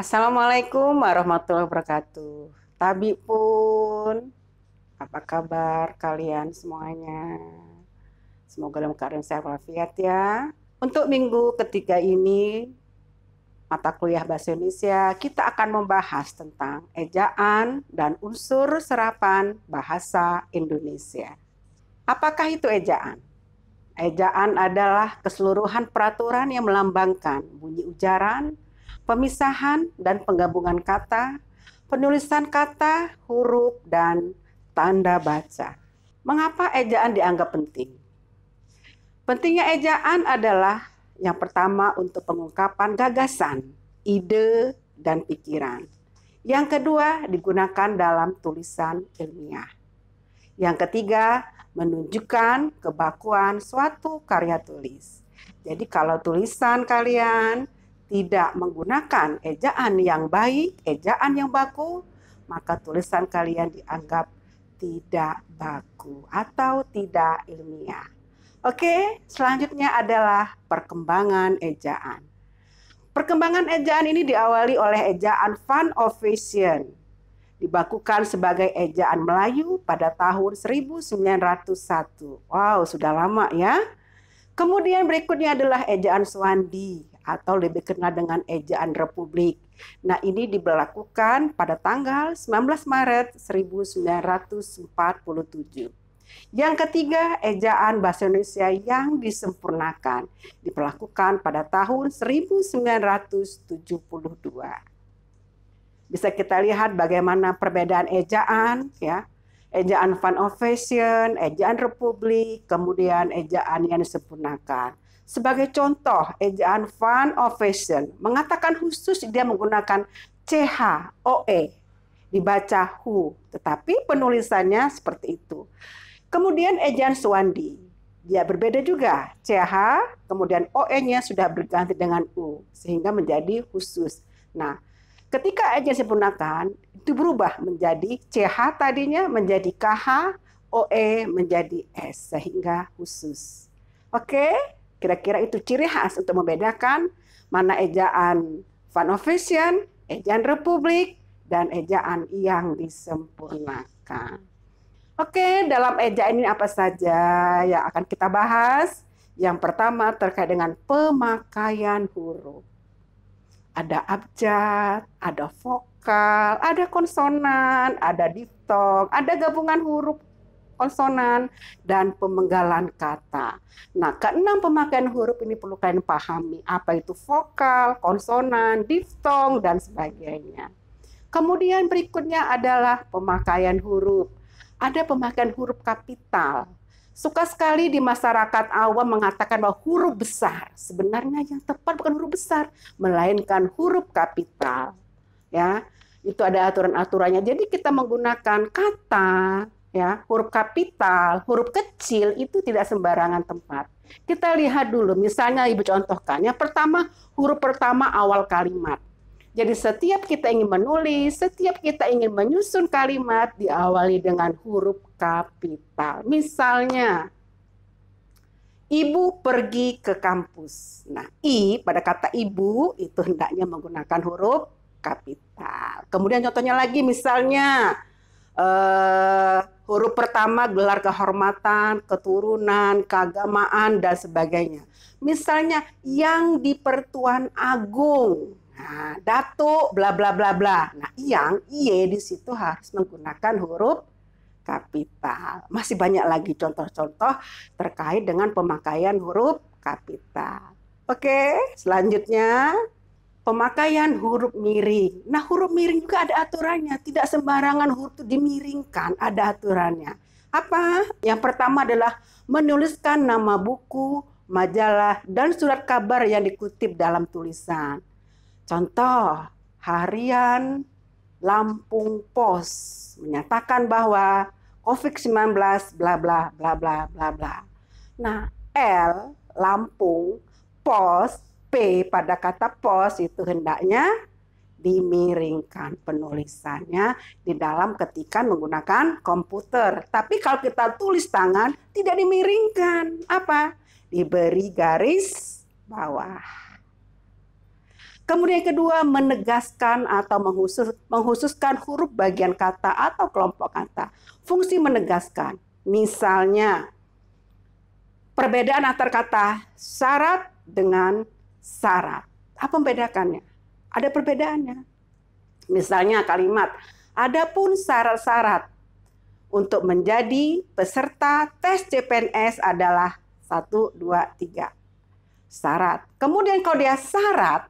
Assalamualaikum warahmatullahi wabarakatuh. Tabi pun, apa kabar kalian semuanya? Semoga dalam keadaan sehat walafiat ya. Untuk minggu ketiga ini, mata kuliah Bahasa Indonesia, kita akan membahas tentang ejaan dan unsur serapan bahasa Indonesia. Apakah itu ejaan? Ejaan adalah keseluruhan peraturan yang melambangkan bunyi ujaran, pemisahan dan penggabungan kata, penulisan kata, huruf, dan tanda baca. Mengapa ejaan dianggap penting? Pentingnya ejaan adalah yang pertama untuk pengungkapan gagasan, ide, dan pikiran. Yang kedua digunakan dalam tulisan ilmiah. Yang ketiga, menunjukkan kebakuan suatu karya tulis. Jadi kalau tulisan kalian tidak menggunakan ejaan yang baik, ejaan yang baku, maka tulisan kalian dianggap tidak baku atau tidak ilmiah. Oke, selanjutnya adalah perkembangan ejaan. Perkembangan ejaan ini diawali oleh ejaan Van Ophuijsen, dibakukan sebagai ejaan Melayu pada tahun 1901. Wow, sudah lama ya. Kemudian berikutnya adalah ejaan Suwandi atau lebih kenal dengan ejaan Republik. Nah, ini diberlakukan pada tanggal 19 Maret 1947. Yang ketiga, ejaan Bahasa Indonesia yang disempurnakan diberlakukan pada tahun 1972. Bisa kita lihat bagaimana perbedaan ejaan, ya. Ejaan Van Ophuijsen, ejaan Republik, kemudian ejaan yang disempurnakan. Sebagai contoh, ejaan Van Ophuijsen mengatakan khusus dia menggunakan CH, OE, dibaca hu, tetapi penulisannya seperti itu. Kemudian ejaan Suwandi, dia berbeda juga, CH, kemudian OE-nya sudah berganti dengan U, sehingga menjadi khusus. Nah, ketika ejaan disempurnakan, itu berubah menjadi CH tadinya menjadi KH, OE menjadi S, sehingga khusus. Oke, kira-kira itu ciri khas untuk membedakan mana ejaan Van Ophuijsen, ejaan Republik, dan ejaan yang disempurnakan. Oke, dalam ejaan ini apa saja yang akan kita bahas? Yang pertama terkait dengan pemakaian huruf. Ada abjad, ada vokal, ada konsonan, ada diftong, ada gabungan huruf konsonan, dan pemenggalan kata. Nah, keenam pemakaian huruf ini perlu kalian pahami. Apa itu vokal, konsonan, diftong, dan sebagainya. Kemudian berikutnya adalah pemakaian huruf. Ada pemakaian huruf kapital. Suka sekali di masyarakat awam mengatakan bahwa huruf besar. Sebenarnya yang tepat bukan huruf besar, melainkan huruf kapital. Ya, itu ada aturan-aturannya. Jadi kita menggunakan kata, ya, huruf kapital, huruf kecil itu tidak sembarangan tempat. Kita lihat dulu, misalnya Ibu contohkan. Yang pertama, huruf pertama awal kalimat. Jadi setiap kita ingin menulis, setiap kita ingin menyusun kalimat diawali dengan huruf kapital. Misalnya, ibu pergi ke kampus. Nah, I pada kata ibu itu hendaknya menggunakan huruf kapital. Kemudian contohnya lagi misalnya, huruf pertama gelar kehormatan, keturunan, keagamaan, dan sebagainya. Misalnya, yang di Pertuan Agung. Nah, Datuk bla bla bla bla. Nah, yang iye di situ harus menggunakan huruf kapital. Masih banyak lagi contoh-contoh terkait dengan pemakaian huruf kapital. Oke, selanjutnya pemakaian huruf miring. Nah, huruf miring juga ada aturannya. Tidak sembarangan huruf itu dimiringkan, ada aturannya. Apa? Yang pertama adalah menuliskan nama buku, majalah, dan surat kabar yang dikutip dalam tulisan. Contoh, harian Lampung Pos menyatakan bahwa COVID-19 bla bla bla bla bla bla. Nah, L Lampung, pos, P pada kata pos itu hendaknya dimiringkan penulisannya di dalam ketikan menggunakan komputer. Tapi kalau kita tulis tangan tidak dimiringkan. Apa? Diberi garis bawah. Kemudian yang kedua, menegaskan atau menghususkan huruf bagian kata atau kelompok kata. Fungsi menegaskan, misalnya perbedaan antar kata syarat dengan syarat. Apa membedakannya? Ada perbedaannya. Misalnya kalimat, adapun syarat-syarat untuk menjadi peserta tes CPNS adalah 1, 2, 3. Syarat. Kemudian kalau dia syarat,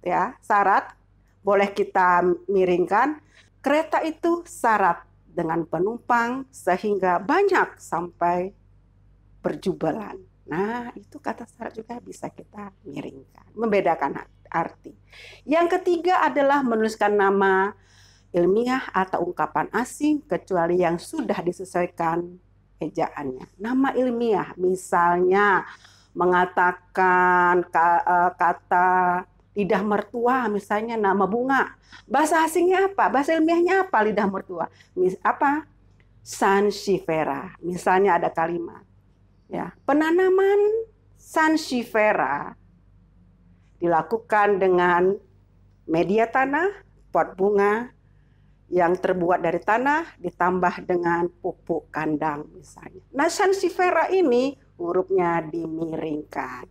ya, syarat boleh kita miringkan, kereta itu syarat dengan penumpang sehingga banyak sampai berjubalan. Nah, itu kata syarat juga bisa kita miringkan, membedakan arti. Yang ketiga adalah menuliskan nama ilmiah atau ungkapan asing kecuali yang sudah disesuaikan ejaannya. Nama ilmiah misalnya mengatakan kata lidah mertua, misalnya nama bunga. Bahasa asingnya apa? Bahasa ilmiahnya apa lidah mertua? Apa? Sansevieria. Misalnya ada kalimat. Ya, penanaman sansevieria dilakukan dengan media tanah, pot bunga yang terbuat dari tanah ditambah dengan pupuk kandang misalnya. Nah, sansevieria ini hurufnya dimiringkan.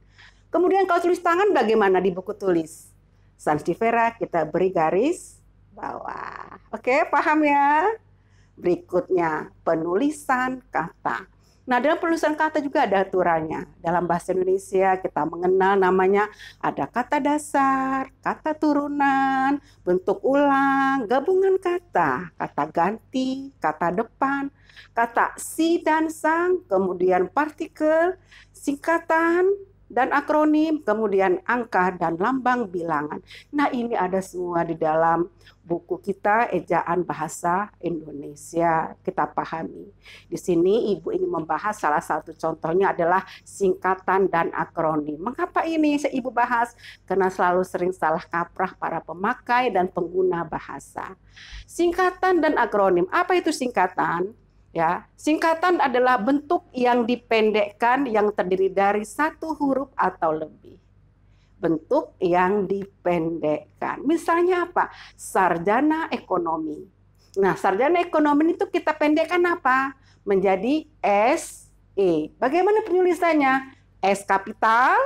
Kemudian kalau tulis tangan bagaimana di buku tulis? Sansevieria kita beri garis bawah. Oke, paham ya? Berikutnya penulisan kata. Nah, dalam penulisan kata juga ada aturannya. Dalam bahasa Indonesia kita mengenal namanya ada kata dasar, kata turunan, bentuk ulang, gabungan kata, kata ganti, kata depan, kata si dan sang, kemudian partikel, singkatan, dan akronim, kemudian angka dan lambang bilangan. Nah, ini ada semua di dalam buku kita Ejaan Bahasa Indonesia. Kita pahami. Di sini Ibu ingin membahas salah satu contohnya adalah singkatan dan akronim. Mengapa ini Ibu bahas? Karena selalu sering salah kaprah para pemakai dan pengguna bahasa. Singkatan dan akronim. Apa itu singkatan? Ya, singkatan adalah bentuk yang dipendekkan yang terdiri dari satu huruf atau lebih. Bentuk yang dipendekkan. Misalnya apa? Sarjana ekonomi. Nah, sarjana ekonomi itu kita pendekkan apa? Menjadi SE. Bagaimana penulisannya? S kapital,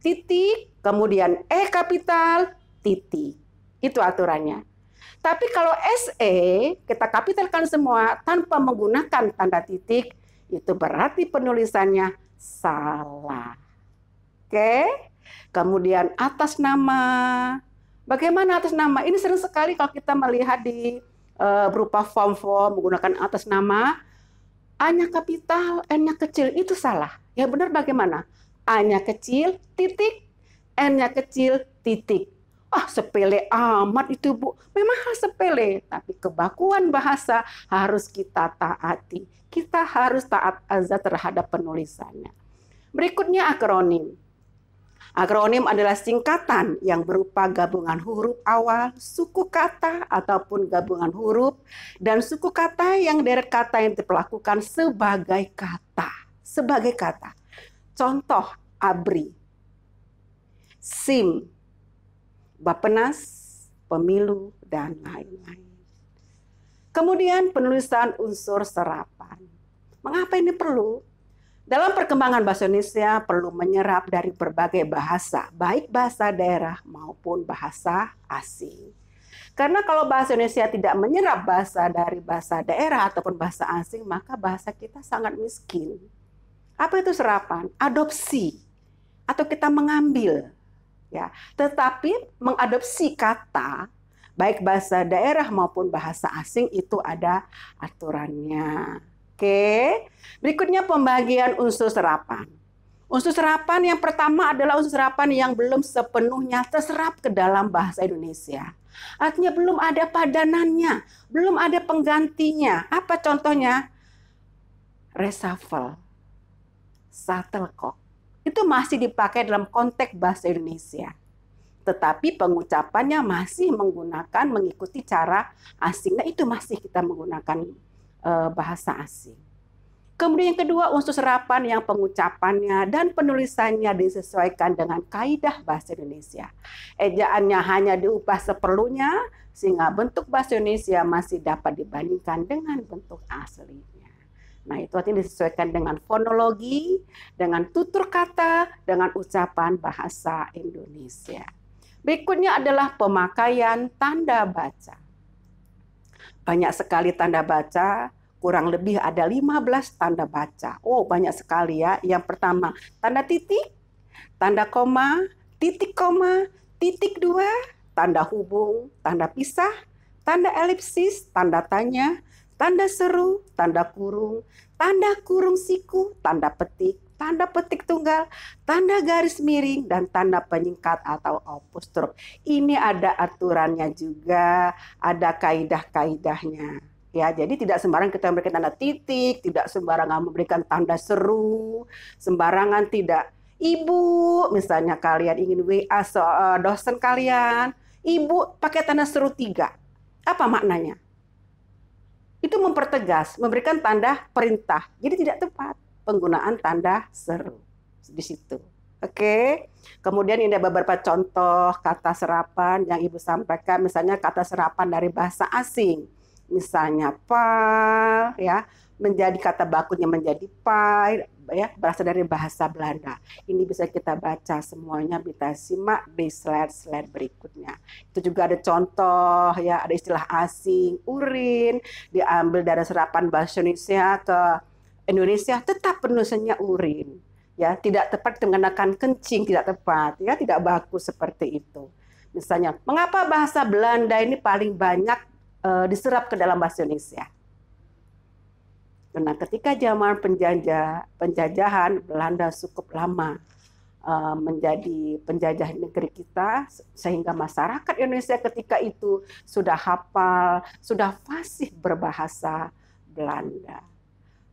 titik, kemudian E kapital, titik. Itu aturannya. Tapi kalau SE kita kapitalkan semua tanpa menggunakan tanda titik, itu berarti penulisannya salah. Oke? Kemudian atas nama. Bagaimana atas nama? Ini sering sekali kalau kita melihat di berupa form-form menggunakan atas nama. A-nya kapital, N-nya kecil, itu salah. Yang benar bagaimana? A-nya kecil, titik, N-nya kecil, titik. Sepele amat itu Bu. Memang hal sepele, tapi kebakuan bahasa harus kita taati. Kita harus taat azas terhadap penulisannya. Berikutnya akronim. Akronim adalah singkatan yang berupa gabungan huruf awal, suku kata ataupun gabungan huruf, dan suku kata yang dari kata yang diperlakukan sebagai kata. Sebagai kata. Contoh, ABRI, SIM, Bappenas, pemilu, dan lain-lain. Kemudian penulisan unsur serapan. Mengapa ini perlu? Dalam perkembangan bahasa Indonesia perlu menyerap dari berbagai bahasa, baik bahasa daerah maupun bahasa asing. Karena kalau bahasa Indonesia tidak menyerap bahasa dari bahasa daerah ataupun bahasa asing, maka bahasa kita sangat miskin. Apa itu serapan? Adopsi atau kita mengambil. Ya, tetapi mengadopsi kata baik bahasa daerah maupun bahasa asing itu ada aturannya. Oke. Berikutnya pembagian unsur serapan. Unsur serapan yang pertama adalah unsur serapan yang belum sepenuhnya terserap ke dalam bahasa Indonesia. Artinya belum ada padanannya, belum ada penggantinya. Apa contohnya? Reshuffle, shuttlecock. Itu masih dipakai dalam konteks bahasa Indonesia. Tetapi pengucapannya masih mengikuti cara asing. Nah, itu masih kita menggunakan bahasa asing. Kemudian yang kedua, unsur serapan yang pengucapannya dan penulisannya disesuaikan dengan kaidah bahasa Indonesia. Ejaannya hanya diubah seperlunya, sehingga bentuk bahasa Indonesia masih dapat dibandingkan dengan bentuk aslinya. Nah, itu artinya disesuaikan dengan fonologi, dengan tutur kata, dengan ucapan bahasa Indonesia. Berikutnya adalah pemakaian tanda baca. Banyak sekali tanda baca, kurang lebih ada 15 tanda baca. Oh, banyak sekali ya. Yang pertama, tanda titik, tanda koma, titik dua, tanda hubung, tanda pisah, tanda elipsis, tanda tanya, tanda seru, tanda kurung siku, tanda petik tunggal, tanda garis miring, dan tanda penyingkat atau apostrof. Ini ada aturannya juga, ada kaidah-kaidahnya. Ya, jadi tidak sembarang kita memberikan tanda titik, tidak sembarangan memberikan tanda seru, sembarangan tidak. Ibu, misalnya kalian ingin WA dosen kalian, ibu pakai tanda seru 3. Apa maknanya? Itu mempertegas, memberikan tanda perintah. Jadi tidak tepat penggunaan tanda seru di situ. Oke. Kemudian ini ada beberapa contoh kata serapan yang Ibu sampaikan, misalnya kata serapan dari bahasa asing. Misalnya pal, ya, menjadi kata bakunya menjadi pai, ya, berasal dari bahasa Belanda. Ini bisa kita baca semuanya, kita simak di slide berikutnya. Itu juga ada contoh, ya, ada istilah asing, urin, diambil dari serapan bahasa Indonesia ke Indonesia, tetap penulisannya urin. Ya, tidak tepat menggunakan kencing, tidak tepat, ya, tidak bagus seperti itu. Misalnya, mengapa bahasa Belanda ini paling banyak diserap ke dalam bahasa Indonesia? Karena ketika zaman penjajahan Belanda cukup lama menjadi penjajah negeri kita, sehingga masyarakat Indonesia ketika itu sudah hafal, sudah fasih berbahasa Belanda.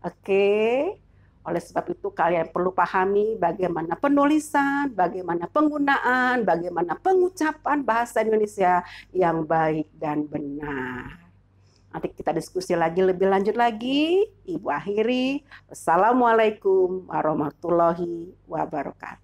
Oke. Oleh sebab itu kalian perlu pahami bagaimana penulisan, bagaimana penggunaan, bagaimana pengucapan bahasa Indonesia yang baik dan benar. Nanti kita diskusi lagi lebih lanjut lagi. Ibu akhiri. Wassalamualaikum warahmatullahi wabarakatuh.